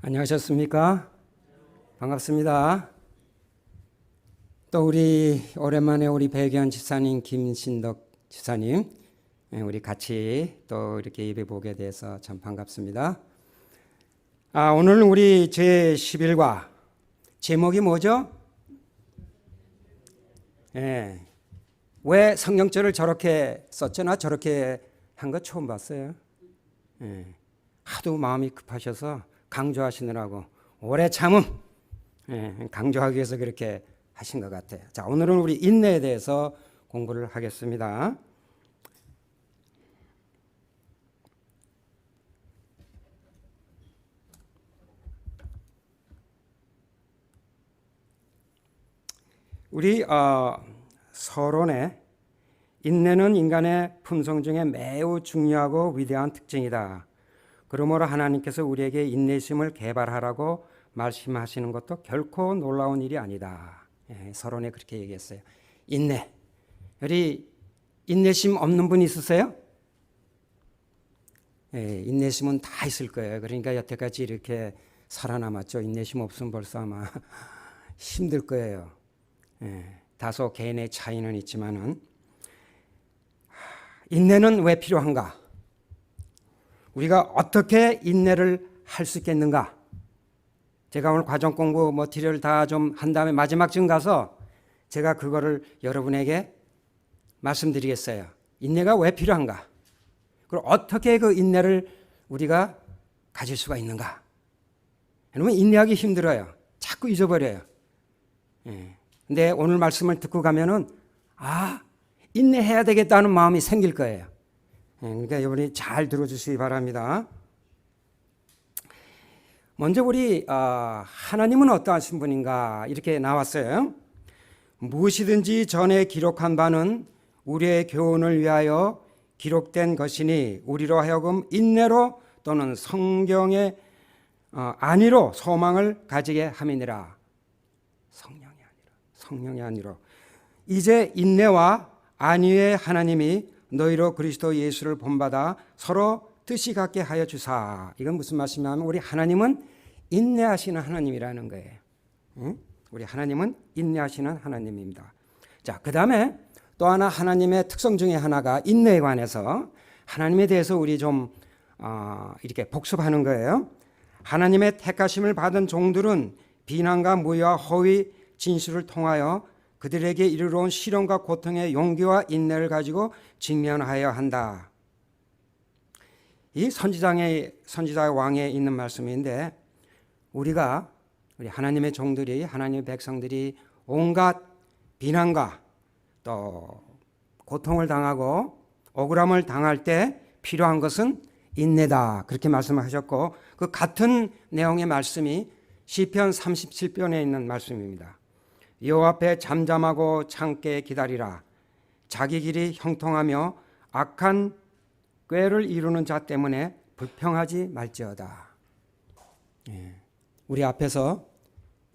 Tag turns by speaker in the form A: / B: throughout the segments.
A: 안녕하셨습니까? 반갑습니다. 또 우리 오랜만에 우리 배경 집사님, 김신덕 집사님, 우리 같이 또 이렇게 예배 보게 돼서 참 반갑습니다. 오늘 우리 제11과 제목이 뭐죠? 왜 성경절을 저렇게 썼죠? 나 저렇게 한 거 처음 봤어요. 하도 마음이 급하셔서 강조하시느라고 오래 참음 강조하기 위해서 그렇게 하신 것 같아요. 자, 오늘은 우리 인내에 대해서 공부를 하겠습니다. 우리 서론에 인내는 인간의 품성 중에 매우 중요하고 위대한 특징이다. 그러므로 하나님께서 우리에게 인내심을 개발하라고 말씀하시는 것도 결코 놀라운 일이 아니다. 서론에 그렇게 얘기했어요. 인내. 우리 인내심 없는 분 있으세요? 인내심은 다 있을 거예요. 그러니까 여태까지 이렇게 살아남았죠. 인내심 없으면 벌써 아마 힘들 거예요. 다소 개인의 차이는 있지만은 인내는 왜 필요한가? 우리가 어떻게 인내를 할 수 있겠는가? 제가 오늘 과정 공부 디테일을 다 좀 한 다음에 마지막쯤 가서 제가 그거를 여러분에게 말씀드리겠어요. 인내가 왜 필요한가? 그리고 어떻게 그 인내를 우리가 가질 수가 있는가? 여러분 인내하기 힘들어요. 자꾸 잊어버려요. 근데 오늘 말씀을 듣고 가면은 인내해야 되겠다는 마음이 생길 거예요. 그러니까 여러분이 잘 들어주시기 바랍니다. 먼저 우리 하나님은 어떠하신 분인가 이렇게 나왔어요. 무엇이든지 전에 기록한 바는 우리의 교훈을 위하여 기록된 것이니 우리로 하여금 인내로 또는 성경의 안위로 소망을 가지게 함이니라. 성령이 아니로 이제 인내와 안위의 하나님이 너희로 그리스도 예수를 본받아 서로 뜻이 같게 하여 주사. 이건 무슨 말씀이냐면 우리 하나님은 인내하시는 하나님이라는 거예요. 우리 하나님은 인내하시는 하나님입니다. 자, 그 다음에 또 하나 하나님의 특성 중에 하나가 인내에 관해서 하나님에 대해서 우리 좀 이렇게 복습하는 거예요. 하나님의 택하심을 받은 종들은 비난과 무의와 허위 진술을 통하여 그들에게 이르러온 시련과 고통의 용기와 인내를 가지고 직면하여야 한다. 이 선지자의 왕에 있는 말씀인데 우리 하나님의 종들이 하나님의 백성들이 온갖 비난과 또 고통을 당하고 억울함을 당할 때 필요한 것은 인내다. 그렇게 말씀하셨고 그 같은 내용의 말씀이 시편 37편에 있는 말씀입니다. 여호와 앞에 잠잠하고 참게 기다리라. 자기 길이 형통하며 악한 꾀를 이루는 자 때문에 불평하지 말지어다. 우리 앞에서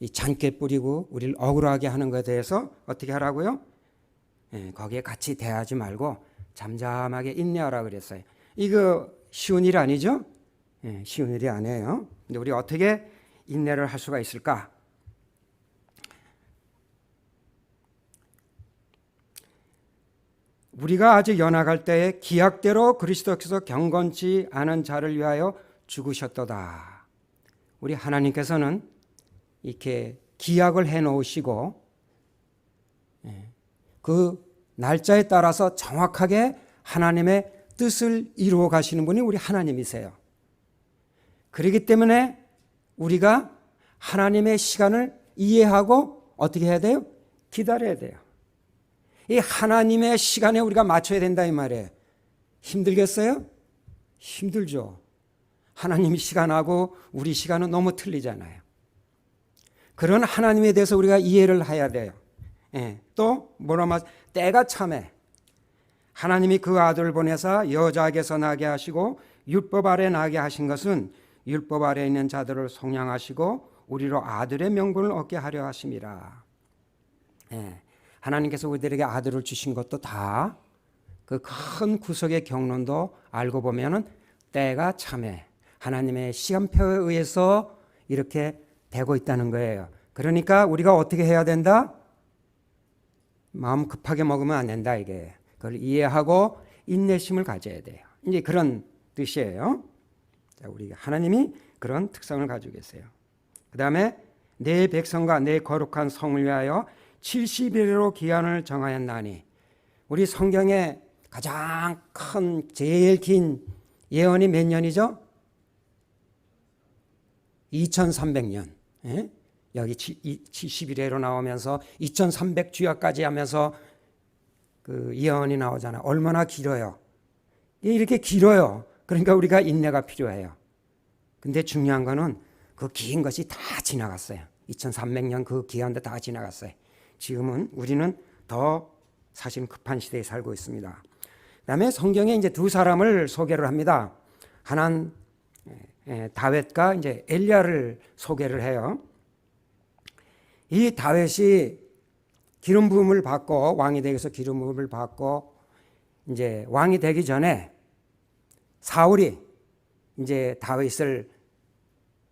A: 이 잔꾀 뿌리고 우리를 억울하게 하는 것에 대해서 어떻게 하라고요? 거기에 같이 대하지 말고 잠잠하게 인내하라 그랬어요. 이거 쉬운 일 아니죠? 쉬운 일이 아니에요. 근데 우리 어떻게 인내를 할 수가 있을까? 우리가 아직 연약할 때에 기약대로 그리스도께서 경건치 않은 자를 위하여 죽으셨도다. 우리 하나님께서는 이렇게 기약을 해놓으시고 그 날짜에 따라서 정확하게 하나님의 뜻을 이루어 가시는 분이 우리 하나님이세요. 그렇기 때문에 우리가 하나님의 시간을 이해하고 어떻게 해야 돼요? 기다려야 돼요. 이 하나님의 시간에 우리가 맞춰야 된다 이 말이에요. 힘들겠어요? 힘들죠. 하나님 시간하고 우리 시간은 너무 틀리잖아요. 그런 하나님에 대해서 우리가 이해를 해야 돼요. 또 뭐라 말? 때가 참해. 하나님이 그 아들을 보내사 여자에게서 나게 하시고 율법 아래 나게 하신 것은 율법 아래 있는 자들을 속량하시고 우리로 아들의 명분을 얻게 하려 하심이라. 하나님께서 우리들에게 아들을 주신 것도 다 그 큰 구속의 경륜도 알고 보면은 때가 참해 하나님의 시간표에 의해서 이렇게 되고 있다는 거예요. 그러니까 우리가 어떻게 해야 된다? 마음 급하게 먹으면 안 된다 이게. 그걸 이해하고 인내심을 가져야 돼요. 이제 그런 뜻이에요. 자, 우리 하나님이 그런 특성을 가지고 계세요. 그 다음에 내 백성과 내 거룩한 성을 위하여 70일로 기한을 정하였나니, 우리 성경에 가장 큰 제일 긴 예언이 몇 년이죠? 2300년. 예? 여기 70일로 나오면서 2300주야까지 하면서 그 예언이 나오잖아요. 얼마나 길어요. 이렇게 길어요. 그러니까 우리가 인내가 필요해요. 근데 중요한 거는 그 긴 것이 다 지나갔어요. 2300년 그 기한도 다 지나갔어요. 지금은 우리는 더 사실 급한 시대에 살고 있습니다. 그다음에 성경에 이제 두 사람을 소개를 합니다. 하나는 다윗과 이제 엘리야를 소개를 해요. 이 다윗이 기름 부음을 받고 왕이 되기 위해서 기름 부음을 받고 이제 왕이 되기 전에 사울이 이제 다윗을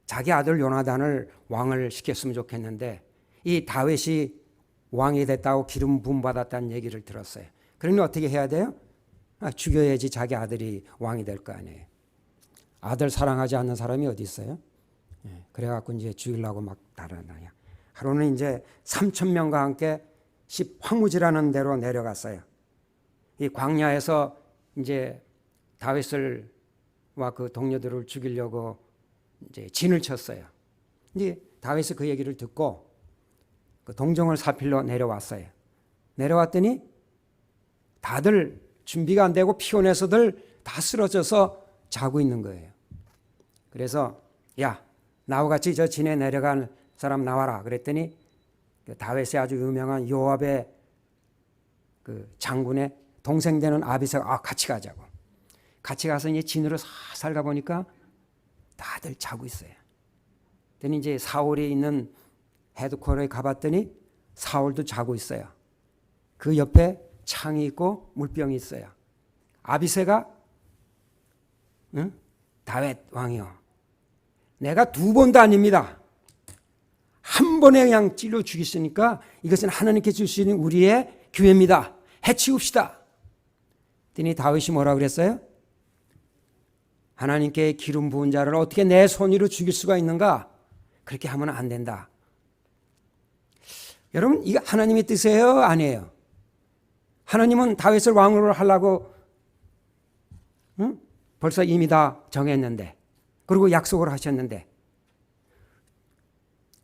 A: 자기 아들 요나단을 왕을 시켰으면 좋겠는데 이 다윗이 왕이 됐다고 기름 부음 받았다는 얘기를 들었어요. 그러니 어떻게 해야 돼요? 죽여야지 자기 아들이 왕이 될 거 아니에요. 아들 사랑하지 않는 사람이 어디 있어요? 그래갖고 이제 죽이려고 막 달아나냐. 하루는 이제 3,000명과 함께 황무지라는 데로 내려갔어요. 이 광야에서 이제 다윗을 와 그 동료들을 죽이려고 이제 진을 쳤어요. 이제 다윗이 그 얘기를 듣고 그 동정을 사필로 내려왔어요. 내려왔더니 다들 준비가 안 되고 피곤해서들 다 쓰러져서 자고 있는 거예요. 그래서 야, 나와 같이 저 진에 내려간 사람 나와라. 그랬더니 다윗의 아주 유명한 요압의 그 장군의 동생 되는 아비새가 같이 가자고. 같이 가서 이제 진으로 살살 가보니까 다들 자고 있어요. 그랬더니 이제 사울이 있는 헤드쿼터에 가봤더니 사울도 자고 있어요. 그 옆에 창이 있고 물병이 있어요. 아비새가 다윗 왕이요, 내가 두 번도 아닙니다. 한 번에 그냥 찔러 죽였으니까 이것은 하나님께 줄 수 있는 우리의 기회입니다. 해치웁시다. 그랬더니 다윗이 뭐라 그랬어요? 하나님께 기름 부은 자를 어떻게 내 손으로 죽일 수가 있는가? 그렇게 하면 안 된다. 여러분, 이게 하나님의 뜻이에요? 아니에요? 하나님은 다윗을 왕으로 하려고 벌써 이미 다 정했는데, 그리고 약속을 하셨는데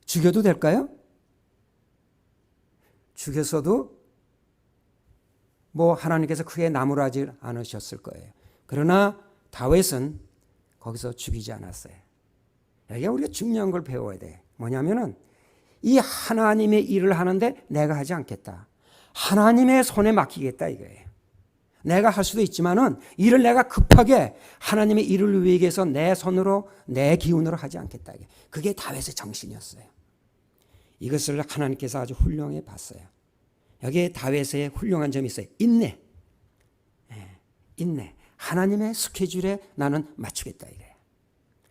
A: 죽여도 될까요? 죽였어도 뭐 하나님께서 크게 나무라지 않으셨을 거예요. 그러나 다윗은 거기서 죽이지 않았어요. 여기가 우리가 중요한 걸 배워야 돼. 뭐냐면은 이 하나님의 일을 하는데 내가 하지 않겠다. 하나님의 손에 맡기겠다 이거예요. 내가 할 수도 있지만은 일을 내가 급하게 하나님의 일을 위해서 내 손으로 내 기운으로 하지 않겠다. 그게 다윗의 정신이었어요. 이것을 하나님께서 아주 훌륭해 봤어요. 여기에 다윗의 훌륭한 점이 있어요. 인내. 인내. 하나님의 스케줄에 나는 맞추겠다 이거예요.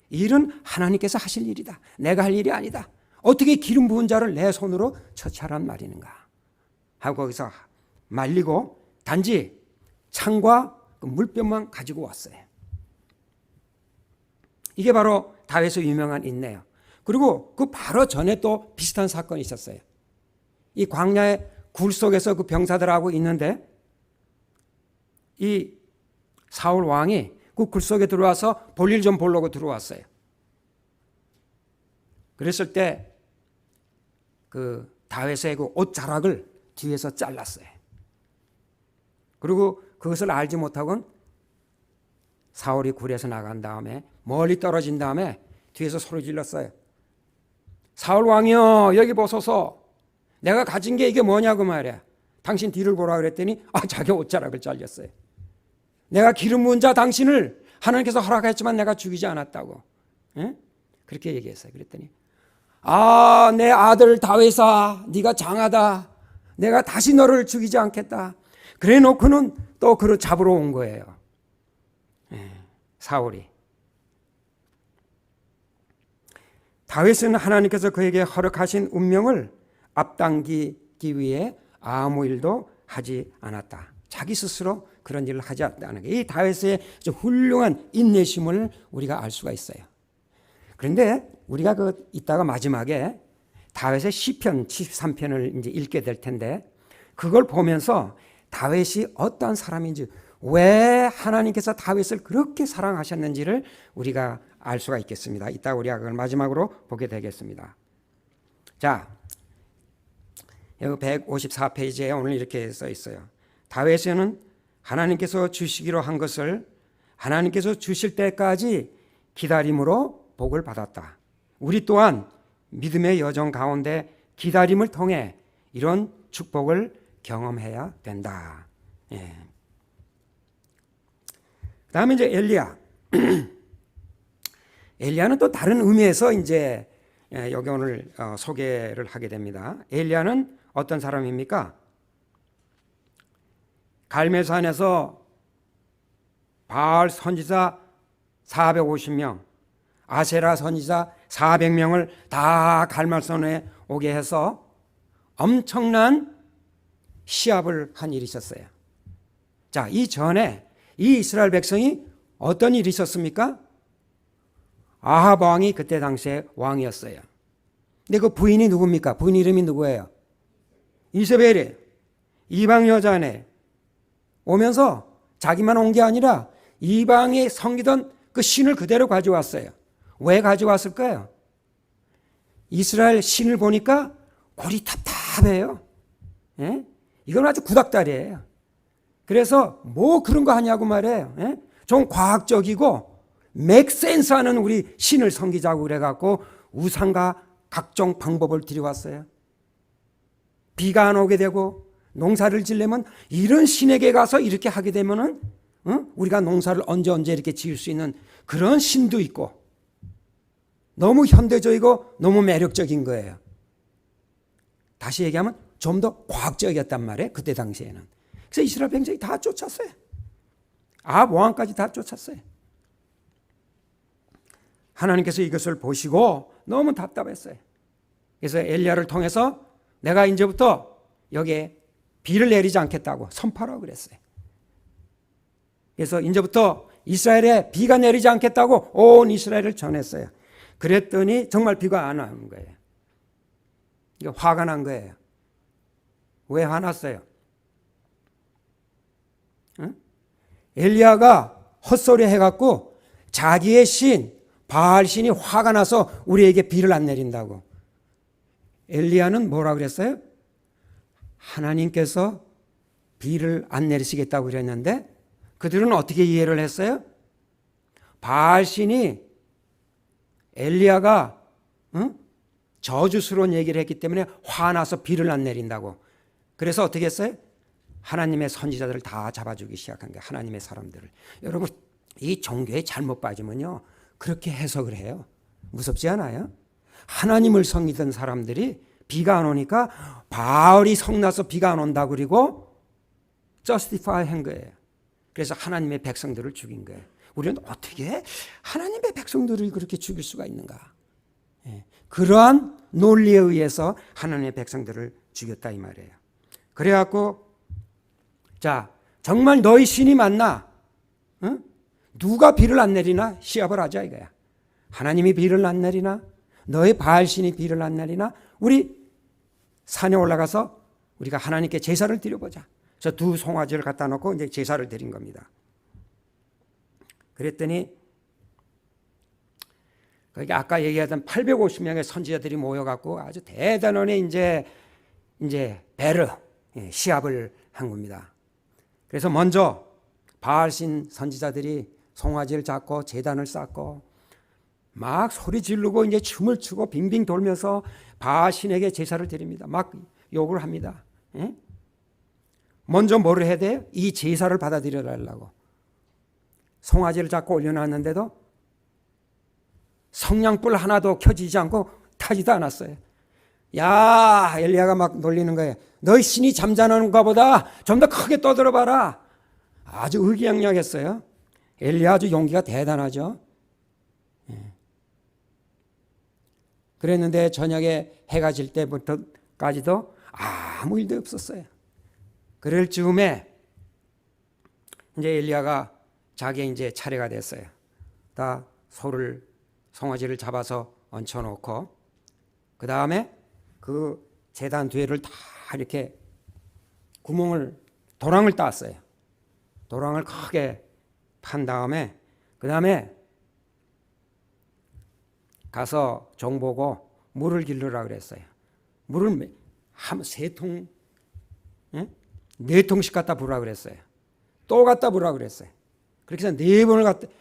A: 일은 하나님께서 하실 일이다. 내가 할 일이 아니다. 어떻게 기름 부은 자를 내 손으로 처치하란 말이는가 하고 거기서 말리고 단지 창과 그 물병만 가지고 왔어요. 이게 바로 다윗의 유명한 인내예요. 그리고 그 바로 전에 또 비슷한 사건이 있었어요. 이 광야의 굴 속에서 그 병사들하고 있는데 이 사울 왕이 그 굴 속에 들어와서 볼일 좀 보려고 들어왔어요. 그랬을 때 그 다윗의 그 옷 자락을 뒤에서 잘랐어요. 그리고 그것을 알지 못하고는 사울이 굴에서 나간 다음에 멀리 떨어진 다음에 뒤에서 소리 질렀어요. 사울 왕이여, 여기 보소서. 내가 가진 게 이게 뭐냐고 말이야. 당신 뒤를 보라 그랬더니 자기 옷자락을 잘렸어요. 내가 기름 부은 자 당신을 하나님께서 허락했지만 내가 죽이지 않았다고. 에? 그렇게 얘기했어요. 그랬더니 내 아들 다윗아, 네가 장하다. 내가 다시 너를 죽이지 않겠다. 그래 놓고는 또 그를 잡으러 온 거예요. 사울이. 다윗은 하나님께서 그에게 허락하신 운명을 앞당기기 위해 아무 일도 하지 않았다. 자기 스스로 그런 일을 하지 않았다는 게 이 다윗의 훌륭한 인내심을 우리가 알 수가 있어요. 그런데 우리가 이따가 마지막에 다윗의 시편 73편을 이제 읽게 될 텐데 그걸 보면서 다윗이 어떤 사람인지 왜 하나님께서 다윗을 그렇게 사랑하셨는지를 우리가 알 수가 있겠습니다. 이따 우리가 그걸 마지막으로 보게 되겠습니다. 자, 여기 154페이지에 오늘 이렇게 써 있어요. 다윗에는 하나님께서 주시기로 한 것을 하나님께서 주실 때까지 기다림으로 복을 받았다. 우리 또한 믿음의 여정 가운데 기다림을 통해 이런 축복을 경험해야 된다. 예. 그다음에 이제 엘리야. 엘리야는 또 다른 의미에서 이제 여기 오늘 소개를 하게 됩니다. 엘리야는 어떤 사람입니까? 갈멜산에서 바알 선지자 450명, 아세라 선지자 400명을 다 갈멜산에 오게 해서 엄청난 시합을 한 일이 있었어요. 자, 이 전에 이 이스라엘 백성이 어떤 일이 있었습니까? 아합 왕이 그때 당시에 왕이었어요. 근데 그 부인이 누굽니까? 부인 이름이 누구예요? 이세벨이 이방 여자네. 오면서 자기만 온 게 아니라 이방이 섬기던 그 신을 그대로 가져왔어요. 왜 가져왔을까요? 이스라엘 신을 보니까 골이 답답해요. 예? 이건 아주 구닥다리예요. 그래서 뭐 그런 거 하냐고 말해요. 예? 좀 과학적이고 맥센스하는 우리 신을 섬기자고 그래갖고 우상과 각종 방법을 들여왔어요. 비가 안 오게 되고 농사를 지려면 이런 신에게 가서 이렇게 하게 되면은 우리가 농사를 언제 이렇게 지을 수 있는 그런 신도 있고 너무 현대적이고 너무 매력적인 거예요. 다시 얘기하면 좀 더 과학적이었단 말이에요. 그때 당시에는. 그래서 이스라엘 백성이 다 쫓았어요. 아합 왕까지 다 쫓았어요. 하나님께서 이것을 보시고 너무 답답했어요. 그래서 엘리야를 통해서 내가 이제부터 여기에 비를 내리지 않겠다고 선포하라고 그랬어요. 그래서 이제부터 이스라엘에 비가 내리지 않겠다고 온 이스라엘을 전했어요. 그랬더니 정말 비가 안 오는 거예요. 이게 화가 난 거예요. 왜 화났어요? 응? 엘리야가 헛소리 해갖고 자기의 신 바알 신이 화가 나서 우리에게 비를 안 내린다고. 엘리야는 뭐라 그랬어요? 하나님께서 비를 안 내리시겠다고 그랬는데 그들은 어떻게 이해를 했어요? 바알 신이 엘리야가 저주스러운 얘기를 했기 때문에 화나서 비를 안 내린다고. 그래서 어떻게 했어요? 하나님의 선지자들을 다 잡아주기 시작한 거예요. 하나님의 사람들을. 여러분 이 종교에 잘못 빠지면요 그렇게 해석을 해요. 무섭지 않아요? 하나님을 섬기던 사람들이 비가 안 오니까 바알이 성나서 비가 안 온다 그리고 justify 한 거예요. 그래서 하나님의 백성들을 죽인 거예요. 우리는 어떻게 하나님의 백성들을 그렇게 죽일 수가 있는가? 그러한 논리에 의해서 하나님의 백성들을 죽였다 이 말이에요. 그래갖고 자 정말 너희 신이 맞나? 응? 누가 비를 안 내리나? 시합을 하자 이거야. 하나님이 비를 안 내리나? 너희 바알 신이 비를 안 내리나? 우리 산에 올라가서 우리가 하나님께 제사를 드려보자. 그래서 두 송아지를 갖다 놓고 이제 제사를 드린 겁니다. 그랬더니 거기 아까 얘기하던 850명의 선지자들이 모여갖고 아주 대단한 이제 베르 시합을 한 겁니다. 그래서 먼저 바알신 선지자들이 송아지를 잡고 제단을 쌓고 막 소리 지르고 이제 춤을 추고 빙빙 돌면서 바알신에게 제사를 드립니다. 막 욕을 합니다. 먼저 뭐를 해야 돼요? 이 제사를 받아들여 달라고. 송아지를 잡고 올려놨는데도 성냥불 하나도 켜지지 않고 타지도 않았어요. 야, 엘리야가 막 놀리는 거예요. 너희 신이 잠자는가 보다 좀 더 크게 떠들어봐라. 아주 의기양양했어요. 엘리야 아주 용기가 대단하죠. 그랬는데 저녁에 해가 질 때부터까지도 아무 일도 없었어요. 그럴 즈음에 이제 엘리야가 자기 이제 차례가 됐어요. 다 소를 송아지를 잡아서 얹혀놓고 그 다음에 그 제단 뒤를 다 이렇게 도랑을 땄어요. 도랑을 크게 판 다음에 그 다음에 가서 종 보고 물을 길르라 그랬어요. 물을 세 통, 네 통씩 갖다 부으라 그랬어요. 또 갖다 부으라 그랬어요. 그렇게 해서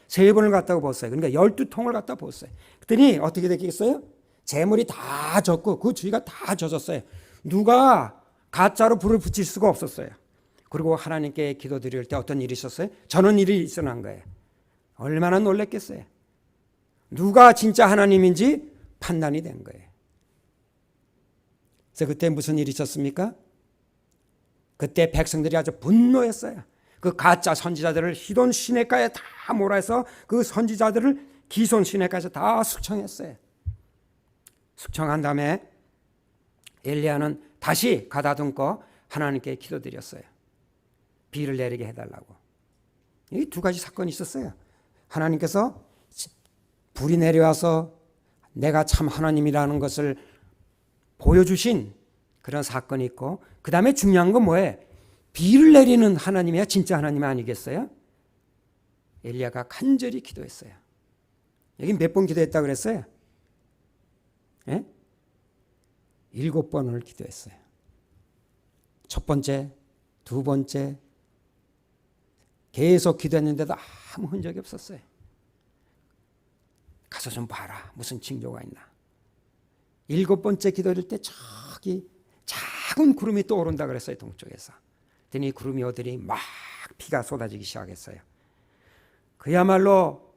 A: 세 번을 갖다가 부었어요. 그러니까 12통을 갖다 부었어요. 그랬더니 어떻게 됐겠어요? 재물이 다 젖고 그 주위가 다 젖었어요. 누가 가짜로 불을 붙일 수가 없었어요. 그리고 하나님께 기도드릴 때 어떤 일이 있었어요? 저런 일이 일어난 거예요. 얼마나 놀랐겠어요. 누가 진짜 하나님인지 판단이 된 거예요. 그래서 그때 무슨 일이 있었습니까? 그때 백성들이 아주 분노했어요. 그 가짜 선지자들을 히돈 시내가에 다 몰아서 그 선지자들을 기손 시내가에서 다 숙청했어요. 숙청한 다음에 엘리야는 다시 가다듬고 하나님께 기도드렸어요. 비를 내리게 해달라고. 이 두 가지 사건이 있었어요. 하나님께서 불이 내려와서 내가 참 하나님이라는 것을 보여주신 그런 사건이 있고, 그 다음에 중요한 건 뭐예요? 비를 내리는 하나님이야 진짜 하나님 아니겠어요? 엘리야가 간절히 기도했어요. 여기 몇 번 기도했다 그랬어요? 예? 7번을 기도했어요. 첫 번째, 두 번째 계속 기도했는데도 아무 흔적이 없었어요. 가서 좀 봐라. 무슨 징조가 있나. 7번째 기도할 때 저기 작은 구름이 떠오른다 그랬어요. 동쪽에서. 그랬더니 구름이 오더니 막 비가 쏟아지기 시작했어요. 그야말로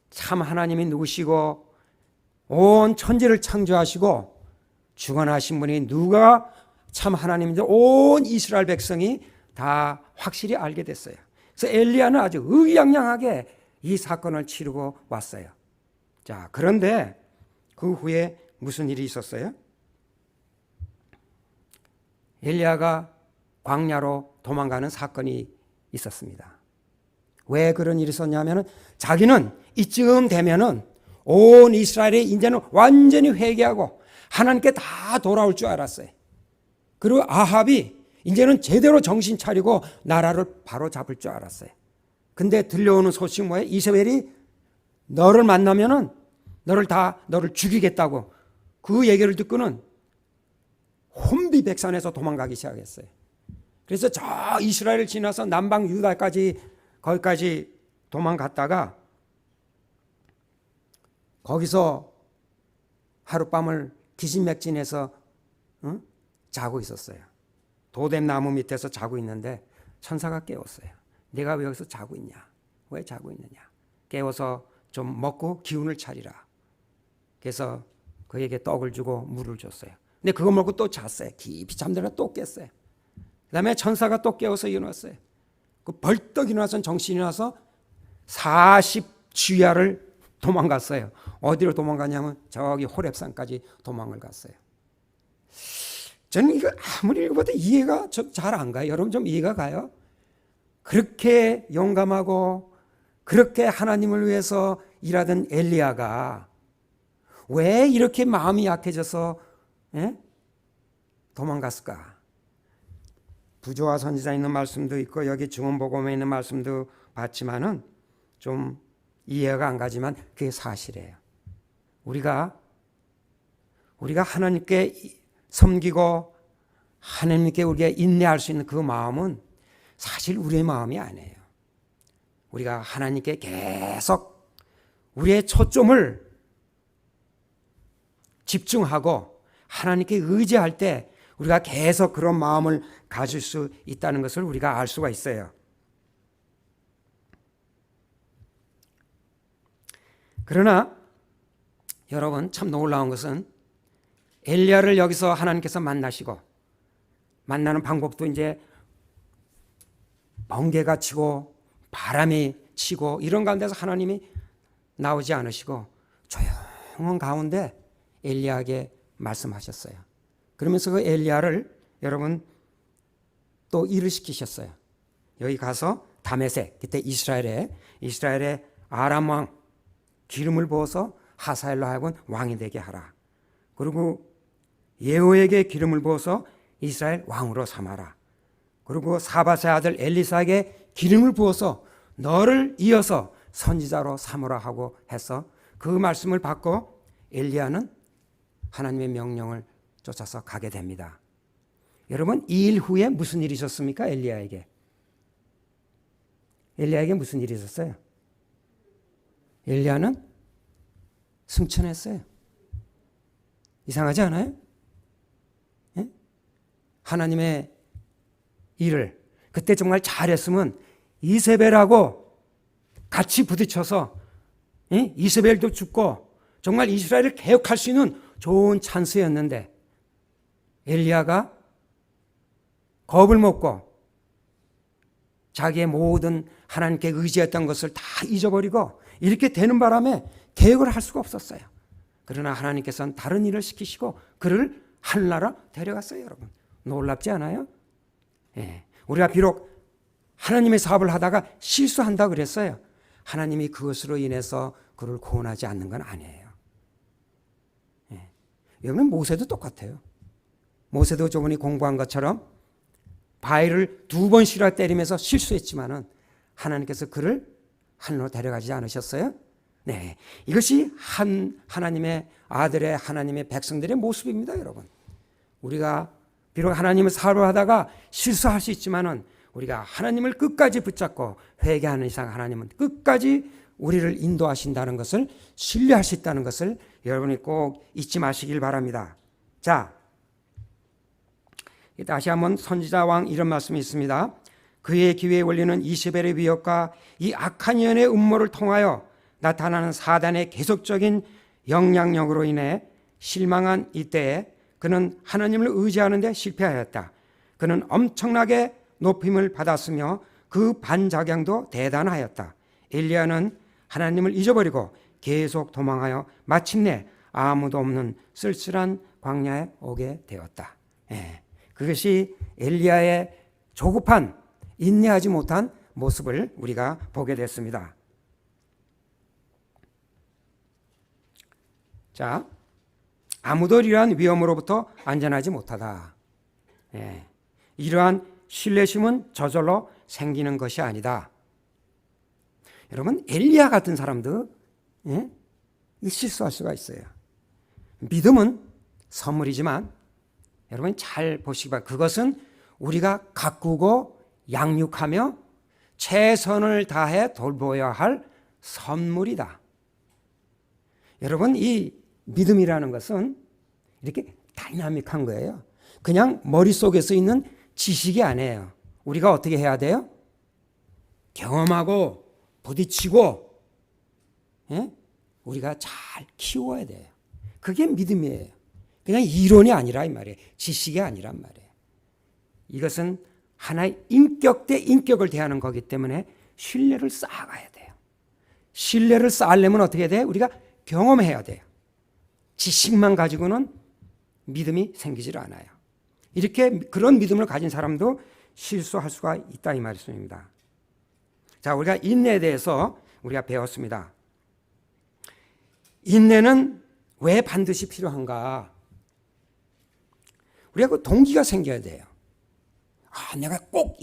A: 참 하나님이 누구시고 온 천지를 창조하시고 주관하신 분이 누가 참 하나님인지 온 이스라엘 백성이 다 확실히 알게 됐어요. 그래서 엘리야는 아주 의기양양하게 이 사건을 치르고 왔어요. 자, 그런데 그 후에 무슨 일이 있었어요? 엘리야가 광야로 도망가는 사건이 있었습니다. 왜 그런 일이 있었냐면 자기는 이쯤 되면은 온 이스라엘이 이제는 완전히 회개하고 하나님께 다 돌아올 줄 알았어요. 그리고 아합이 이제는 제대로 정신 차리고 나라를 바로 잡을 줄 알았어요. 근데 들려오는 소식 뭐예요? 이세벨이 너를 만나면은 너를 죽이겠다고 그 얘기를 듣고는 혼비백산해서 도망가기 시작했어요. 그래서 저 이스라엘을 지나서 남방 유다까지 거기까지 도망갔다가 거기서 하룻밤을 기진맥진해서 자고 있었어요. 도뎀 나무 밑에서 자고 있는데 천사가 깨웠어요. 네가 왜 여기서 자고 있냐? 왜 자고 있느냐? 깨워서 좀 먹고 기운을 차리라. 그래서 그에게 떡을 주고 물을 줬어요. 근데 그거 먹고 또 잤어요. 깊이 잠들어 또 깼어요. 그 다음에 천사가 또 깨워서 일어났어요. 그 벌떡 일어나서 정신이 나서 40주야를 도망갔어요. 어디로 도망가냐면 저기 호렙산까지 도망을 갔어요. 저는 이거 아무리 읽어봐도 이해가 잘 안 가요. 여러분 좀 이해가 가요? 그렇게 용감하고 그렇게 하나님을 위해서 일하던 엘리야가 왜 이렇게 마음이 약해져서 도망갔을까? 부조와 선지자에 있는 말씀도 있고 여기 증언복음에 있는 말씀도 봤지만은 좀 이해가 안 가지만 그게 사실이에요. 우리가 하나님께 섬기고 하나님께 우리가 인내할 수 있는 그 마음은 사실 우리의 마음이 아니에요. 우리가 하나님께 계속 우리의 초점을 집중하고 하나님께 의지할 때 우리가 계속 그런 마음을 가질 수 있다는 것을 우리가 알 수가 있어요. 그러나 여러분 참 놀라운 것은 엘리야를 여기서 하나님께서 만나시고 만나는 방법도 이제 번개가 치고 바람이 치고 이런 가운데서 하나님이 나오지 않으시고 조용한 가운데 엘리야에게 말씀하셨어요. 그러면서 그 엘리야를 여러분 또 일을 시키셨어요. 여기 가서 다메섹, 그때 이스라엘의 아람 왕 기름을 부어서 하사엘로 하여금 왕이 되게 하라. 그리고 예후에게 기름을 부어서 이스라엘 왕으로 삼아라. 그리고 사밧의 아들 엘리사에게 기름을 부어서 너를 이어서 선지자로 삼으라 하고 해서 그 말씀을 받고 엘리야는 하나님의 명령을 쫓아서 가게 됩니다. 여러분, 이 일 후에 무슨 일이 있었습니까? 엘리야에게 무슨 일이 있었어요? 엘리야는 승천했어요. 이상하지 않아요? 예? 하나님의 일을 그때 정말 잘했으면 이세벨하고 같이 부딪혀서 이세벨도 죽고 정말 이스라엘을 개혁할 수 있는 좋은 찬스였는데 엘리야가 겁을 먹고 자기의 모든 하나님께 의지했던 것을 다 잊어버리고 이렇게 되는 바람에 개혁을 할 수가 없었어요. 그러나 하나님께서는 다른 일을 시키시고 그를 하늘나라 데려갔어요. 여러분, 놀랍지 않아요? 예. 우리가 비록 하나님의 사업을 하다가 실수한다 그랬어요. 하나님이 그것으로 인해서 그를 구원하지 않는 건 아니에요. 예. 여러분, 모세도 똑같아요. 모세도 저번에 공부한 것처럼 바위를 2번씩이나 때리면서 실수했지만은 하나님께서 그를 하늘로 데려가지 않으셨어요? 네, 이것이 하나님의 아들의 하나님의 백성들의 모습입니다, 여러분. 우리가 비록 하나님을 사업을 하다가 실수할 수 있지만은 우리가 하나님을 끝까지 붙잡고 회개하는 이상 하나님은 끝까지 우리를 인도하신다는 것을 신뢰할 수 있다는 것을 여러분이 꼭 잊지 마시길 바랍니다. 자, 다시 한번 선지자 왕 이런 말씀이 있습니다. 그의 귀에 올리는 이세벨의 위협과 이 악한 연의 음모를 통하여 나타나는 사단의 계속적인 영향력으로 인해 실망한 이때에 그는 하나님을 의지하는 데 실패하였다. 그는 엄청나게 높임을 받았으며 그 반작용도 대단하였다. 엘리야는 하나님을 잊어버리고 계속 도망하여 마침내 아무도 없는 쓸쓸한 광야에 오게 되었다. 예. 그것이 엘리야의 조급한 인내하지 못한 모습을 우리가 보게 됐습니다. 자, 아무도 이러한 위험으로부터 안전하지 못하다. 예. 이러한 신뢰심은 저절로 생기는 것이 아니다. 여러분, 엘리야 같은 사람도 실수할 수가 있어요. 믿음은 선물이지만 여러분 잘 보시기 바랍니다. 그것은 우리가 가꾸고 양육하며 최선을 다해 돌보아야 할 선물이다. 여러분, 이 믿음이라는 것은 이렇게 다이나믹한 거예요. 그냥 머릿속에서 있는 지식이 아니에요. 우리가 어떻게 해야 돼요? 경험하고 부딪히고 우리가 잘 키워야 돼요. 그게 믿음이에요. 그냥 이론이 아니라 이 말이에요. 지식이 아니란 말이에요. 이것은 하나의 인격 대 인격을 대하는 거기 때문에 신뢰를 쌓아가야 돼요. 신뢰를 쌓으려면 어떻게 해야 돼요? 우리가 경험해야 돼요. 지식만 가지고는 믿음이 생기질 않아요. 이렇게 그런 믿음을 가진 사람도 실수할 수가 있다 이 말씀입니다. 자, 우리가 인내에 대해서 우리가 배웠습니다. 인내는 왜 반드시 필요한가? 우리가 그 동기가 생겨야 돼요. 아, 내가 꼭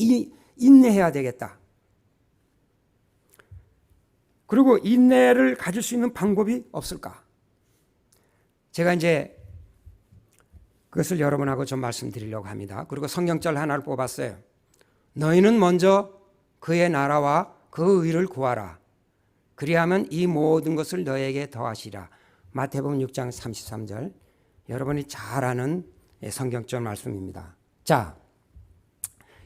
A: 인내해야 되겠다. 그리고 인내를 가질 수 있는 방법이 없을까? 제가 이제 그것을 여러분하고 좀 말씀드리려고 합니다. 그리고 성경절 하나를 뽑았어요. 너희는 먼저 그의 나라와 그 의를 구하라. 그리하면 이 모든 것을 너에게 더하시라. 마태복음 6장 33절. 여러분이 잘 아는 성경절 말씀입니다. 자,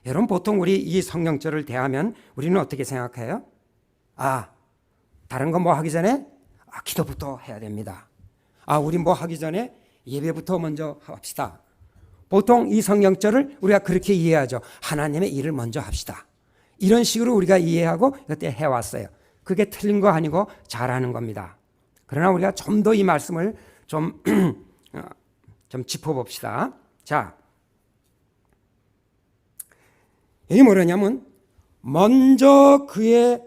A: 여러분 보통 우리 이 성경절을 대하면 우리는 어떻게 생각해요? 아, 다른 거 뭐 하기 전에 기도부터 해야 됩니다. 우리 뭐 하기 전에 예배부터 먼저 합시다. 보통 이 성경절을 우리가 그렇게 이해하죠. 하나님의 일을 먼저 합시다. 이런 식으로 우리가 이해하고 그때 해왔어요. 그게 틀린 거 아니고 잘하는 겁니다. 그러나 우리가 좀 더 이 말씀을 좀, 좀 짚어봅시다. 자, 이게 뭐냐면 먼저 그의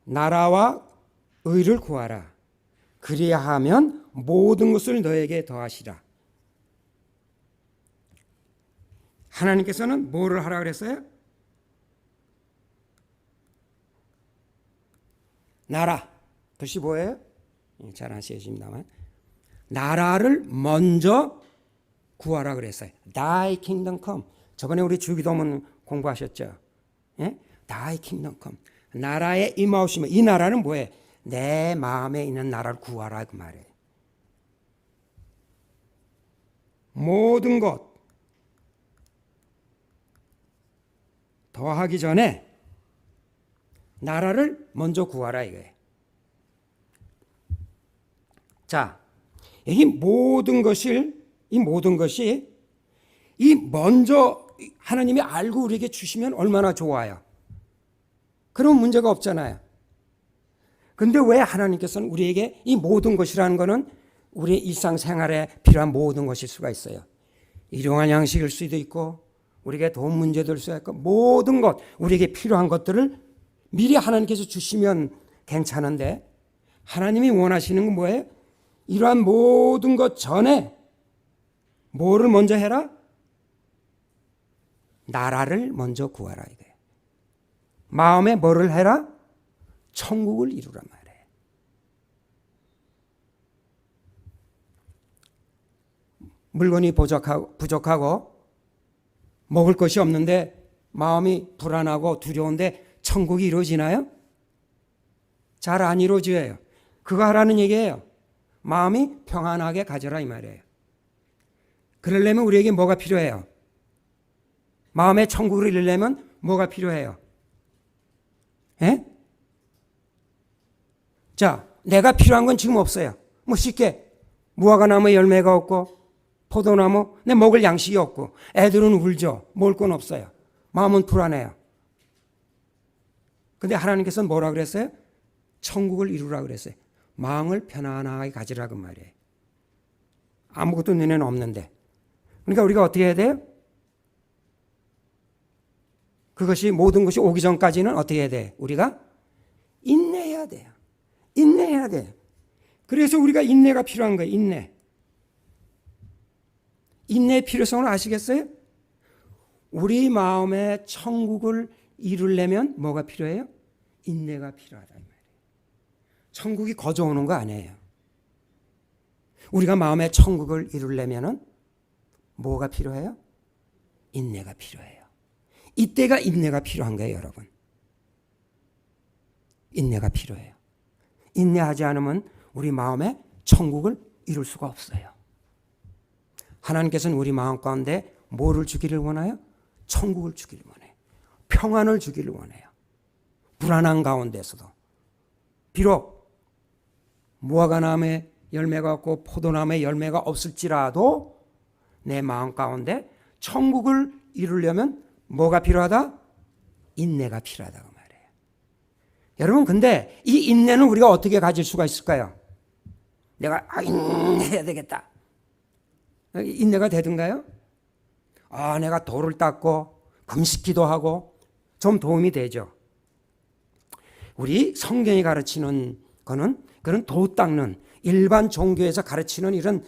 A: 나라와 의를 구하라. 그리하면 모든 것을 너에게 더하시라. 하나님께서는 뭐를 하라 그랬어요? 나라. 글씨 뭐예요? 잘 안 쓰여집니다만. 나라를 먼저 구하라 그랬어요. Thy kingdom come. 저번에 우리 주기도문 공부하셨죠? 예? Thy kingdom come. 나라에 임하오시면, 이 나라는 뭐예요? 내 마음에 있는 나라를 구하라 그 말이에요. 모든 것 더하기 전에 나라를 먼저 구하라 이거예요. 자, 이 모든 것이 이 먼저 하나님이 알고 우리에게 주시면 얼마나 좋아요. 그런 문제가 없잖아요. 근데 왜 하나님께서는 우리에게 이 모든 것이라는 것은 우리 일상생활에 필요한 모든 것일 수가 있어요. 일용할 양식일 수도 있고 우리에게 돈 문제도 될 수가 있고 모든 것, 우리에게 필요한 것들을 미리 하나님께서 주시면 괜찮은데 하나님이 원하시는 건 뭐예요? 이러한 모든 것 전에 뭐를 먼저 해라? 나라를 먼저 구하라 이거예요. 마음에 뭐를 해라? 천국을 이루란 말이에요. 물건이 부족하고 먹을 것이 없는데 마음이 불안하고 두려운데 천국이 이루어지나요? 잘 안 이루어져요. 그거 하라는 얘기예요. 마음이 평안하게 가져라 이 말이에요. 그러려면 우리에게 뭐가 필요해요? 마음의 천국을 이루려면 뭐가 필요해요? 예? 자, 내가 필요한 건 지금 없어요. 뭐 쉽게 무화과나무에 열매가 없고 포도나무 내 먹을 양식이 없고 애들은 울죠. 먹을 건 없어요. 마음은 불안해요. 근데 하나님께서는 뭐라 그랬어요? 천국을 이루라 그랬어요. 마음을 편안하게 가지라 그 말이에요. 아무것도 눈에는 없는데. 그러니까 우리가 어떻게 해야 돼요? 그것이 모든 것이 오기 전까지는 어떻게 해야 돼요? 우리가 인내해야 돼요. 인내해야 돼요. 그래서 우리가 인내가 필요한 거예요. 인내. 인내의 필요성을 아시겠어요? 우리 마음에 천국을 이루려면 뭐가 필요해요? 인내가 필요하단 말이에요. 천국이 거저 오는 거 아니에요. 우리가 마음에 천국을 이루려면 뭐가 필요해요? 인내가 필요해요. 이때가 인내가 필요한 거예요, 여러분. 인내가 필요해요. 인내하지 않으면 우리 마음에 천국을 이룰 수가 없어요. 하나님께서는 우리 마음 가운데 뭐를 주기를 원해요? 천국을 주기를 원해요. 평안을 주기를 원해요. 불안한 가운데서도. 비록 무화과나무에 열매가 없고 포도나무에 열매가 없을지라도 내 마음 가운데 천국을 이루려면 뭐가 필요하다? 인내가 필요하다고 말해요. 여러분 근데 이 인내는 우리가 어떻게 가질 수가 있을까요? 내가 인내해야 되겠다. 인내가 되든가요? 내가 돌을 닦고 금식기도 하고 좀 도움이 되죠. 우리 성경이 가르치는 거는 그런 도 닦는 일반 종교에서 가르치는 이런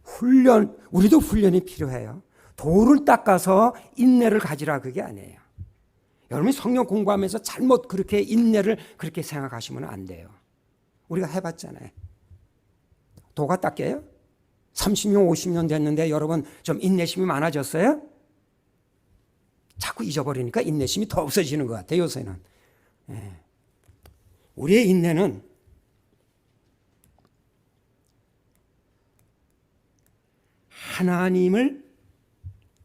A: 훈련, 우리도 훈련이 필요해요. 돌을 닦아서 인내를 가지라 그게 아니에요. 여러분이 성경 공부하면서 잘못 그렇게 인내를 그렇게 생각하시면 안 돼요. 우리가 해봤잖아요. 도가 닦여요? 30년, 50년 됐는데 여러분 좀 인내심이 많아졌어요? 자꾸 잊어버리니까 인내심이 더 없어지는 것 같아요, 요새는. 우리의 인내는 하나님을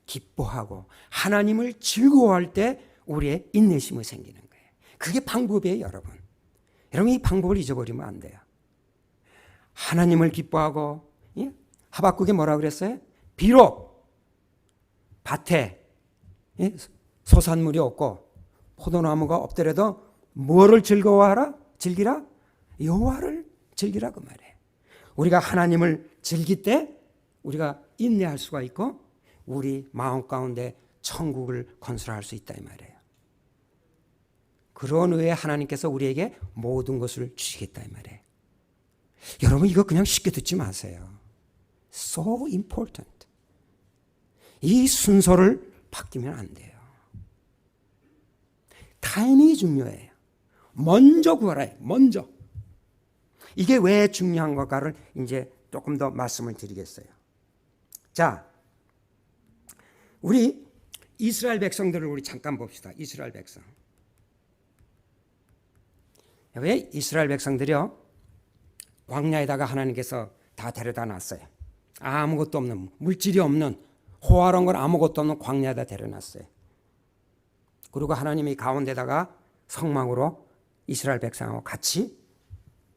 A: 기뻐하고 하나님을 즐거워할 때 우리의 인내심이 생기는 거예요. 그게 방법이에요, 여러분. 여러분 이 방법을 잊어버리면 안 돼요. 하나님을 기뻐하고, 하박국에 뭐라 그랬어요? 비록 밭에 소산물이 없고 포도나무가 없더라도 뭐를 즐거워하라? 즐기라? 여호와를 즐기라 그 말이에요. 우리가 하나님을 즐길 때 우리가 인내할 수가 있고 우리 마음 가운데 천국을 건설할 수 있다 이 말이에요. 그런 의에 하나님께서 우리에게 모든 것을 주시겠다 이 말이에요. 여러분 이거 그냥 쉽게 듣지 마세요. So important. 이 순서를 바뀌면 안 돼요. 타이밍이 중요해요. 먼저 구하라. 먼저. 이게 왜 중요한 걸까를 이제 조금 더 말씀을 드리겠어요. 자, 우리 이스라엘 백성들을 우리 잠깐 봅시다. 이스라엘 백성. 왜 이스라엘 백성들이요? 광야에다가 하나님께서 다 데려다 놨어요. 아무것도 없는, 물질이 없는, 호화로운 건 아무것도 없는 광야에다 데려놨어요. 그리고 하나님이 가운데다가 성막으로 이스라엘 백성하고 같이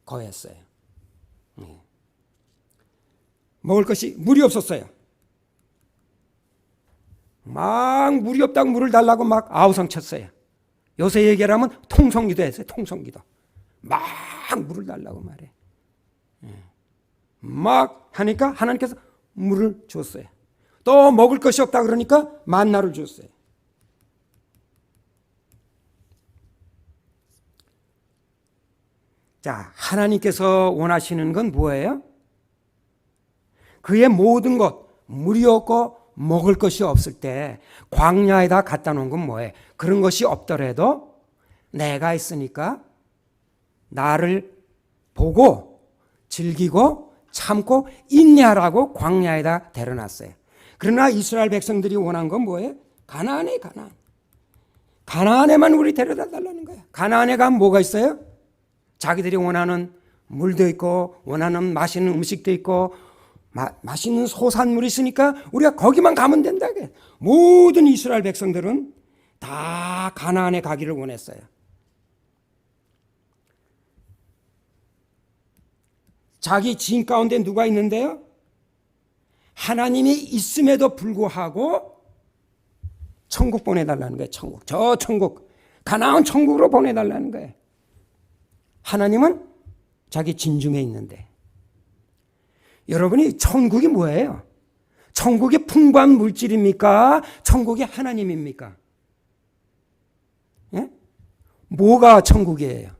A: 거했어요. 먹을 것이 물이 없었어요. 막 물이 없다고 물을 달라고 막 아우성 쳤어요. 요새 얘기하면 통성기도 했어요. 통성기도. 막 물을 달라고 말해. 막 하니까 하나님께서 물을 줬어요. 또 먹을 것이 없다 그러니까 만나를 줬어요. 자, 하나님께서 원하시는 건 뭐예요? 그의 모든 것, 물이 없고 먹을 것이 없을 때 광야에다 갖다 놓은 건 뭐예요? 그런 것이 없더라도 내가 있으니까 나를 보고 즐기고 참고 인내하라고 광야에다 데려놨어요. 그러나 이스라엘 백성들이 원한 건 뭐예요? 가나안에 가나안. 가나안에만 우리 데려다 달라는 거예요. 가나안에 가면 뭐가 있어요? 자기들이 원하는 물도 있고 원하는 맛있는 음식도 있고 맛있는 소산물이 있으니까 우리가 거기만 가면 된다. 모든 이스라엘 백성들은 다 가나안에 가기를 원했어요. 자기 지인 가운데 누가 있는데요? 하나님이 있음에도 불구하고 천국 보내달라는 거예요. 천국. 저 천국. 가나안 천국으로 보내달라는 거예요. 하나님은 자기 진중에 있는데. 여러분이 천국이 뭐예요? 천국이 풍부한 물질입니까? 천국이 하나님입니까? 예? 뭐가 천국이에요?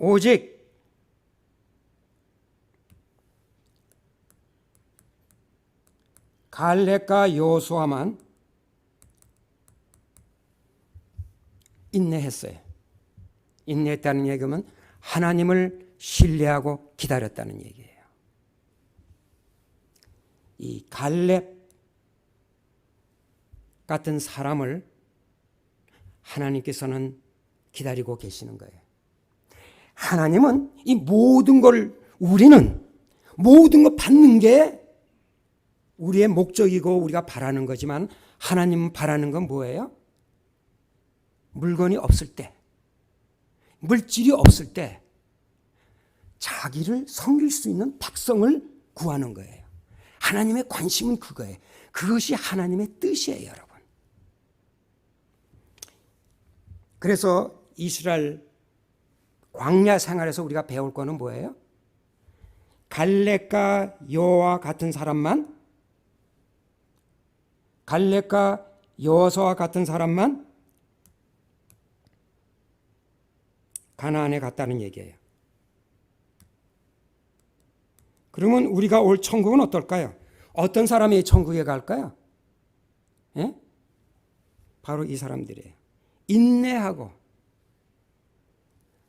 A: 오직 갈렙과 여호수아만 인내했어요. 인내했다는 얘기는 하나님을 신뢰하고 기다렸다는 얘기예요. 이 갈렙 같은 사람을 하나님께서는 기다리고 계시는 거예요. 하나님은 이 모든 걸 우리는 모든 거 받는 게 우리의 목적이고 우리가 바라는 거지만 하나님은 바라는 건 뭐예요? 물건이 없을 때, 물질이 없을 때 자기를 섬길 수 있는 백성을 구하는 거예요. 하나님의 관심은 그거예요. 그것이 하나님의 뜻이에요, 여러분. 그래서 이스라엘 광야 생활에서 우리가 배울 거는 뭐예요? 갈렙과 여호와 같은 사람만, 갈렙과 여호수아 같은 사람만 가나안에 갔다는 얘기예요. 그러면 우리가 올 천국은 어떨까요? 어떤 사람이 천국에 갈까요? 예? 바로 이 사람들이에요. 인내하고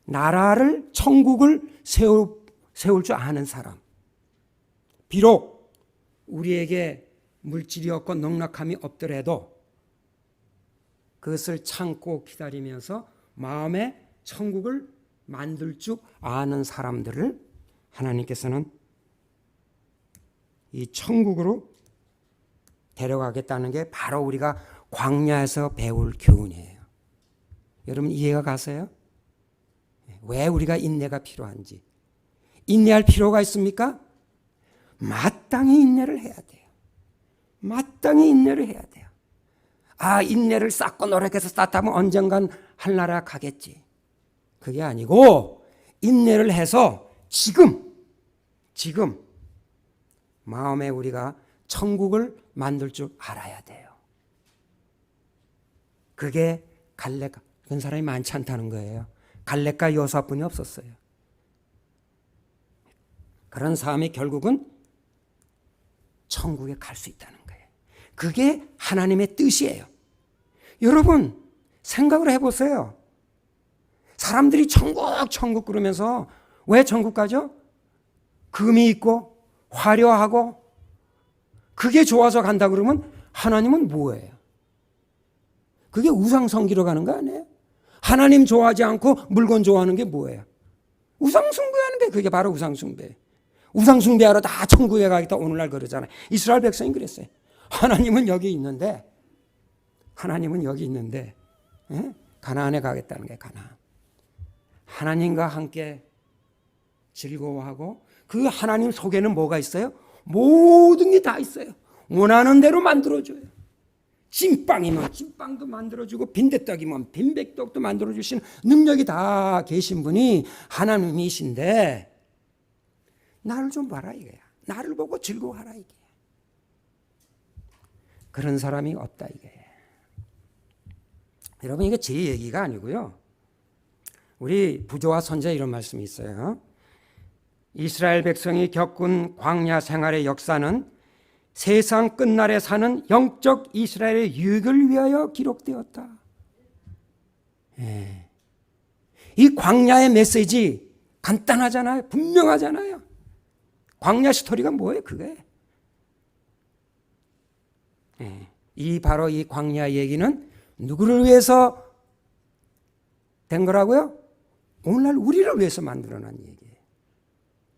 A: 나라를, 천국을 세울 줄 아는 사람. 비록 우리에게 물질이 없고 넉넉함이 없더라도 그것을 참고 기다리면서 마음에 천국을 만들 줄 아는 사람들을 하나님께서는 이 천국으로 데려가겠다는 게 바로 우리가 광야에서 배울 교훈이에요. 여러분 이해가 가세요? 왜 우리가 인내가 필요한지. 인내할 필요가 있습니까? 마땅히 인내를 해야 돼요. 마땅히 인내를 해야 돼요. 아, 인내를 쌓고 노력해서 쌓다면 언젠간 하늘나라 가겠지. 그게 아니고 인내를 해서 지금 마음에 우리가 천국을 만들 줄 알아야 돼요. 그게 갈렙, 그런 사람이 많지 않다는 거예요. 갈렙과 여호사뿐이 없었어요. 그런 사람이 결국은 천국에 갈 수 있다는 거예요. 그게 하나님의 뜻이에요. 여러분 생각을 해보세요. 사람들이 천국 그러면서 왜 천국 가죠? 금이 있고 화려하고 그게 좋아서 간다 그러면 하나님은 뭐예요? 그게 우상 섬기러 가는 거 아니에요? 하나님 좋아하지 않고 물건 좋아하는 게 뭐예요? 우상 숭배하는 게 그게 바로 우상 숭배. 우상 숭배하러 다 천국에 가겠다 오늘날 그러잖아요. 이스라엘 백성이 그랬어요. 하나님은 여기 있는데 가나안에 가겠다는 게 가나안. 하나님과 함께 즐거워하고 그 하나님 속에는 뭐가 있어요? 모든 게 다 있어요. 원하는 대로 만들어줘요. 찐빵이면 찐빵도 만들어주고 빈대떡이면 빈대떡도 만들어주시는 능력이 다 계신 분이 하나님이신데 나를 좀 봐라 이거야. 나를 보고 즐거워하라 이게. 그런 사람이 없다 이게. 여러분 이게 제 얘기가 아니고요. 우리 부조와 선지자 이런 말씀이 있어요. 이스라엘 백성이 겪은 광야 생활의 역사는 세상 끝날에 사는 영적 이스라엘의 유익을 위하여 기록되었다. 예. 이 광야의 메시지 간단하잖아요. 분명하잖아요. 광야 스토리가 뭐예요? 그게. 예. 바로 이 광야 얘기는 누구를 위해서 된 거라고요? 오늘날 우리를 위해서 만들어낸 얘기예요.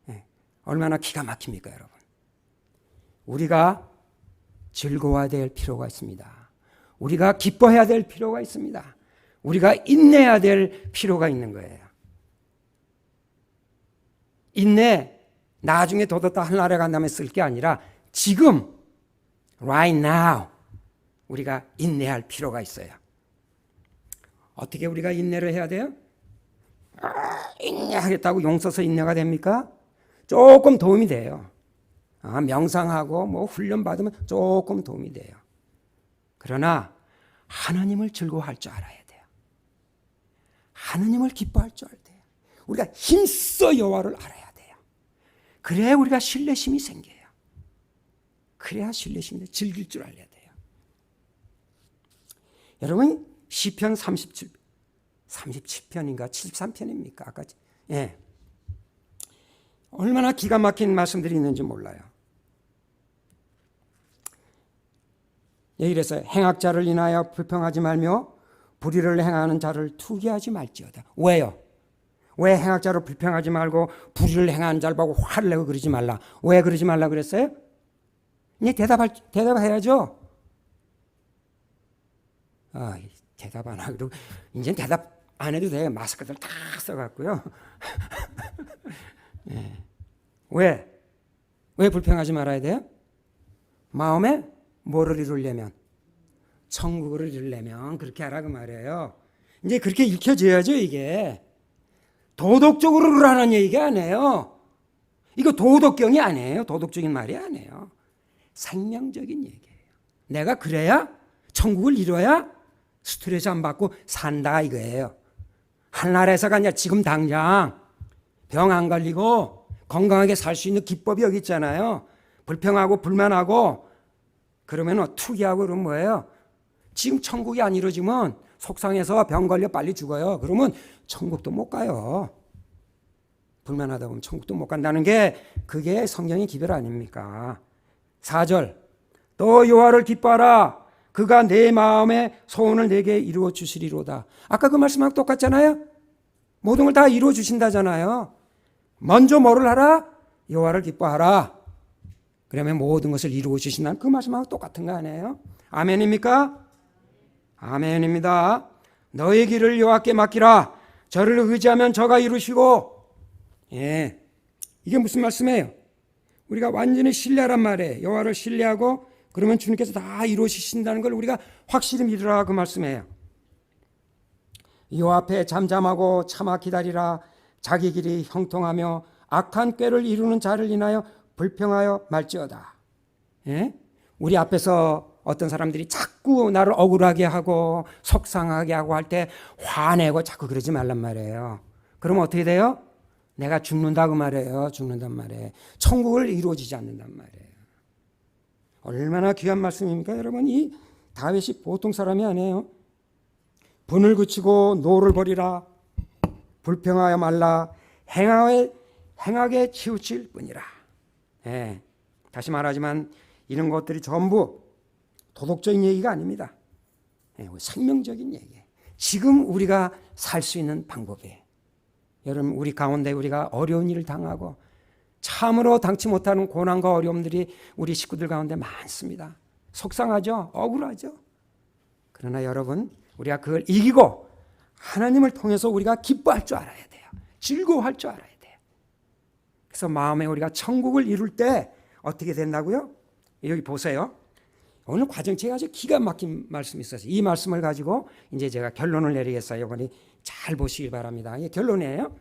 A: 예. 얼마나 기가 막힙니까, 여러분? 우리가 즐거워야 될 필요가 있습니다. 우리가 기뻐해야 될 필요가 있습니다. 우리가 인내해야 될 필요가 있는 거예요. 인내, 나중에 뒀다 하늘나라에 간 다음에 쓸 게 아니라 지금, right now, 우리가 인내할 필요가 있어요. 어떻게 우리가 인내를 해야 돼요? 인내하겠다고 용 써서 인내가 됩니까? 조금 도움이 돼요. 명상하고 뭐 훈련 받으면 조금 도움이 돼요. 그러나 하나님을 즐거워할 줄 알아야 돼요. 하나님을 기뻐할 줄 알아야 돼요. 우리가 힘써 여호와를 알아야 돼요. 그래야 우리가 신뢰심이 생겨요. 그래야 신뢰심이 즐길 줄 알아야 돼요. 여러분 시편 37편인가 73편입니까? 아까 예. 얼마나 기가 막힌 말씀들이 있는지 몰라요. 이래서 행악자를 인하여 불평하지 말며 불의를 행하는 자를 투기하지 말지어다. 왜요? 왜 행악자를 불평하지 말고 불의를 행하는 자를 보고 화를 내고 그러지 말라. 왜 그러지 말라 그랬어요? 이제 대답해야죠. 대답 안 하고 이제 대답 안 해도 돼요. 마스크들 다 써갖고요. 네. 왜 불평하지 말아야 돼요? 마음에 뭐를 이루려면? 천국을 이루려면 그렇게 하라 그 말이에요. 이제 그렇게 읽혀져야죠 이게. 도덕적으로 그러라는 얘기가 아니에요. 이거 도덕경이 아니에요. 도덕적인 말이 아니에요. 생명적인 얘기예요. 내가 그래야 천국을 이뤄야 스트레스 안 받고 산다 이거예요. 하늘나라에서가 아니라 지금 당장 병 안 걸리고 건강하게 살 수 있는 기법이 여기 있잖아요. 불평하고 불만하고 그러면 투기하고 그러면 뭐예요? 지금 천국이 안 이루어지면 속상해서 병 걸려 빨리 죽어요. 그러면 천국도 못 가요. 불만하다 보면 천국도 못 간다는 게 그게 성경의 기별 아닙니까? 4절 또 여호와를 기뻐하라. 그가 내 마음의 소원을 내게 이루어 주시리로다. 아까 그 말씀하고 똑같잖아요. 모든 걸 다 이루어 주신다잖아요. 먼저 뭐를 하라? 여호와를 기뻐하라. 그러면 모든 것을 이루어 주신다는 그 말씀하고 똑같은 거 아니에요? 아멘입니까? 아멘입니다. 너의 길을 여호와께 맡기라. 저를 의지하면 저가 이루시고. 예, 이게 무슨 말씀이에요? 우리가 완전히 신뢰하란 말이에요. 여호와를 신뢰하고 그러면 주님께서 다 이루어 주신다는 걸 우리가 확실히 믿으라 그 말씀이에요. 여호와 앞에 잠잠하고 참아 기다리라. 자기 길이 형통하며 악한 꾀를 이루는 자를 인하여 불평하여 말지어다. 예? 우리 앞에서 어떤 사람들이 자꾸 나를 억울하게 하고 속상하게 하고 할 때 화내고 자꾸 그러지 말란 말이에요. 그러면 어떻게 돼요? 내가 죽는다고 말이에요. 죽는단 말이에요. 천국을 이루어지지 않는단 말이에요. 얼마나 귀한 말씀입니까? 여러분, 이 다윗이 보통 사람이 아니에요. 분을 그치고 노를 버리라. 불평하여 말라. 행하게 치우칠 뿐이라. 예. 다시 말하지만 이런 것들이 전부 도덕적인 얘기가 아닙니다. 예, 생명적인 얘기예요. 지금 우리가 살 수 있는 방법이에요. 여러분, 우리 가운데 우리가 어려운 일을 당하고 참으로 당치 못하는 고난과 어려움들이 우리 식구들 가운데 많습니다. 속상하죠? 억울하죠? 그러나 여러분, 우리가 그걸 이기고 하나님을 통해서 우리가 기뻐할 줄 알아야 돼요. 즐거워할 줄 알아야 돼요. 그래서 마음에 우리가 천국을 이룰 때 어떻게 된다고요? 여기 보세요. 오늘 과정체가 아주 기가 막힌 말씀이 있어서 이 말씀을 가지고 이제 제가 결론을 내리겠어요. 이번에 잘 보시기 바랍니다. 이게 결론이에요.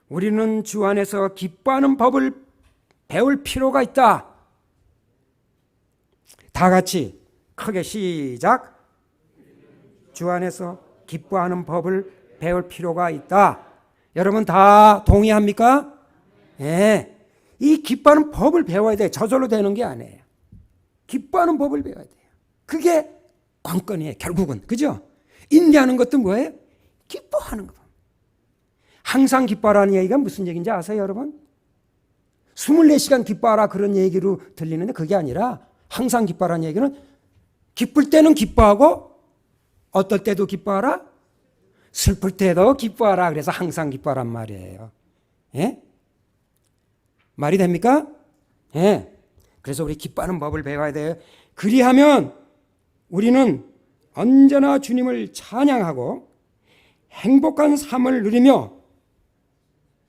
A: 우리는 주 안에서 기뻐하는 법을 배울 필요가 있다. 다 같이 크게 시작. 주 안에서 기뻐하는 법을 배울 필요가 있다. 여러분 다 동의합니까? 예. 이 기뻐하는 법을 배워야 돼. 저절로 되는 게 아니에요. 기뻐하는 법을 배워야 돼요. 그게 관건이에요. 결국은. 그죠? 인내하는 것도 뭐예요? 기뻐하는 것. 항상 기뻐하라는 얘기가 무슨 얘기인지 아세요, 여러분? 24시간 기뻐하라 그런 얘기로 들리는데 그게 아니라 항상 기뻐하라는 얘기는 기쁠 때는 기뻐하고 어떨 때도 기뻐하라? 슬플 때도 기뻐하라. 그래서 항상 기뻐하란 말이에요. 예? 말이 됩니까? 예. 그래서 우리 기뻐하는 법을 배워야 돼요. 그리하면 우리는 언제나 주님을 찬양하고 행복한 삶을 누리며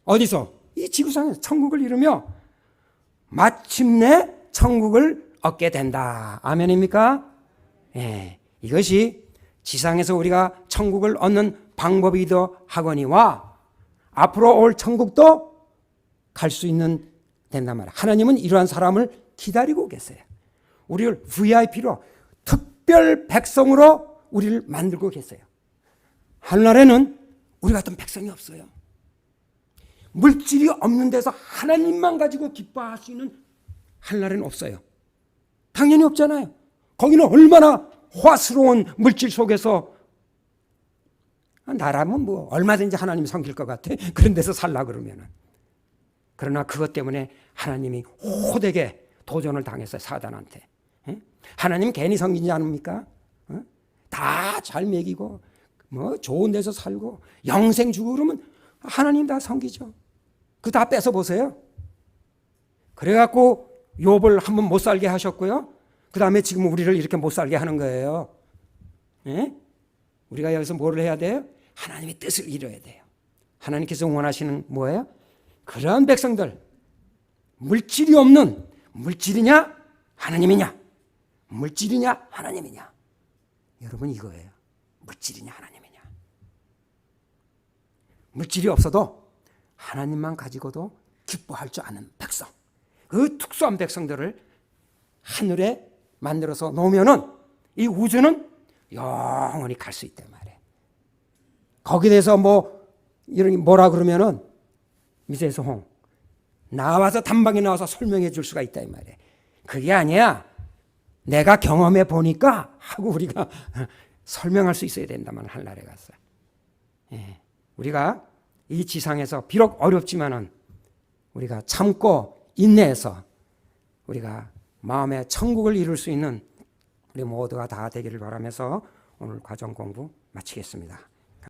A: 어디서? 이 지구상에서 천국을 이루며 마침내 천국을 얻게 된다. 아멘입니까? 예. 이것이 지상에서 우리가 천국을 얻는 방법이기도 하거니와 앞으로 올 천국도 갈 수 있는 된단 말이에요. 하나님은 이러한 사람을 기다리고 계세요. 우리를 VIP로 특별 백성으로 우리를 만들고 계세요. 하늘나라에는 우리 같은 백성이 없어요. 물질이 없는 데서 하나님만 가지고 기뻐할 수 있는 하늘나라에는 없어요. 당연히 없잖아요. 거기는 얼마나 화스러운 물질 속에서 나라면 뭐 얼마든지 하나님 섬길 것 같아. 그런 데서 살라 그러면은. 그러나 그것 때문에 하나님이 호되게 도전을 당했어요. 사단한테. 하나님 괜히 섬기지 않습니까? 다 잘 먹이고 뭐 좋은 데서 살고 영생 주고 그러면 하나님 다 섬기죠. 그거 다 뺏어 보세요. 그래갖고 욥을 한번 못 살게 하셨고요. 그 다음에 지금 우리를 이렇게 못 살게 하는 거예요. 예? 우리가 여기서 뭐를 해야 돼요? 하나님의 뜻을 이뤄야 돼요. 하나님께서 원하시는 뭐예요? 그런 백성들, 물질이 없는, 물질이냐 하나님이냐, 물질이냐 하나님이냐. 여러분 이거예요. 물질이냐 하나님이냐. 물질이 없어도 하나님만 가지고도 기뻐할 줄 아는 백성, 그 특수한 백성들을 하늘에 만들어서 놓으면은 이 우주는 영원히 갈 수 있단 말이에요. 거기에 대해서 뭐 이런 뭐라 그러면은 미세소홍 나와서 단방에 나와서 설명해 줄 수가 있다 이 말이에요. 그게 아니야. 내가 경험해 보니까 하고 우리가 설명할 수 있어야 된다만 하늘나라에 가서. 예. 우리가 이 지상에서 비록 어렵지만은 우리가 참고 인내해서 우리가 마음의 천국을 이룰 수 있는 우리 모두가 다 되기를 바라면서 오늘 과정 공부 마치겠습니다.